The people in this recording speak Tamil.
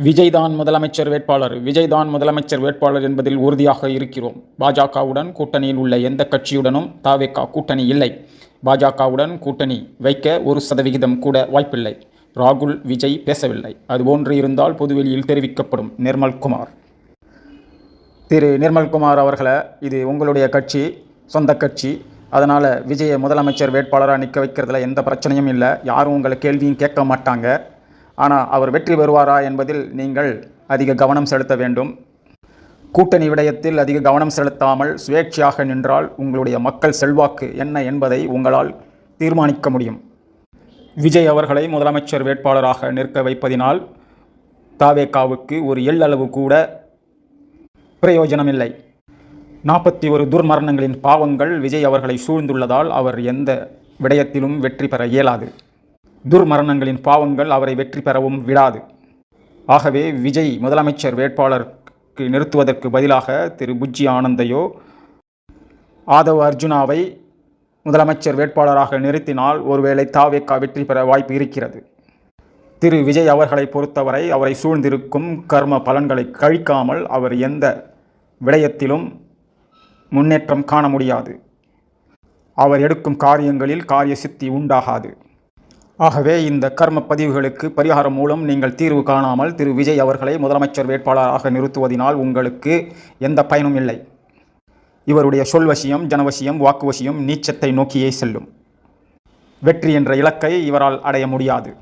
விஜய்தான் முதலமைச்சர் வேட்பாளர் விஜய்தான் முதலமைச்சர் வேட்பாளர் என்பதில் உறுதியாக இருக்கிறோம். பாஜகவுடன் கூட்டணியில் உள்ள எந்த கட்சியுடனும் தாவேகா கூட்டணி இல்லை. பாஜகவுடன் கூட்டணி வைக்க 1% கூட வாய்ப்பில்லை. ராகுல் விஜய் பேசவில்லை. அதுபோன்று இருந்தால் பொதுவெளியில் தெரிவிக்கப்படும். நிர்மல்குமார். திரு நிர்மல்குமார் அவர்களே, இது உங்களுடைய கட்சி, சொந்த கட்சி. அதனால் விஜயை முதலமைச்சர் வேட்பாளராக நிற்க வைக்கிறதுல எந்த பிரச்சனையும் இல்லை. யாரும் உங்களை கேள்வியும் கேட்க மாட்டாங்க. ஆனால் அவர் வெற்றி பெறுவாரா என்பதில் நீங்கள் அதிக கவனம் செலுத்த வேண்டும். கூட்டணி விடயத்தில் அதிக கவனம் செலுத்தாமல் சுயேட்சையாக நின்றால் உங்களுடைய மக்கள் செல்வாக்கு என்ன என்பதை உங்களால் தீர்மானிக்க முடியும். விஜய் அவர்களை முதலமைச்சர் வேட்பாளராக நிற்க வைப்பதினால் தாவேகாவுக்கு ஒரு எள்ளளவு கூட பிரயோஜனமில்லை. 41 துர்மரணங்களின் பாவங்கள் விஜய் அவர்களை சூழ்ந்துள்ளதால் அவர் எந்த விடயத்திலும் வெற்றி பெற இயலாது. துர்மரணங்களின் பாவங்கள் அவரை வெற்றி பெறவும் விடாது. ஆகவே விஜய் முதலமைச்சர் வேட்பாளருக்கு நிறுத்துவதற்கு பதிலாக திரு புஜ்ஜி ஆனந்தையோ ஆதவ் அர்ஜுனாவை முதலமைச்சர் வேட்பாளராக நிறுத்தினால் ஒருவேளை தாவேகா வெற்றி பெற வாய்ப்பு இருக்கிறது. திரு விஜய் அவர்களை பொறுத்தவரை அவரை சூழ்ந்திருக்கும் கர்ம பலன்களை கழிக்காமல் அவர் எந்த விடயத்திலும் முன்னேற்றம் காண முடியாது. அவர் எடுக்கும் காரியங்களில் காரிய சித்தி உண்டாகாது. ஆகவே இந்த கர்ம பதிவுகளுக்கு பரிகாரம் மூலம் நீங்கள் தீர்வு காணாமல் திரு விஜய் அவர்களை முதலமைச்சர் வேட்பாளராக நிறுத்துவதனால் உங்களுக்கு எந்த பயனும் இல்லை. இவருடைய சொல்வசியம், ஜனவசியம், வாக்குவசியம் நீச்சத்தை நோக்கியே செல்லும். வெற்றி என்ற இலக்கை இவரால் அடைய முடியாது.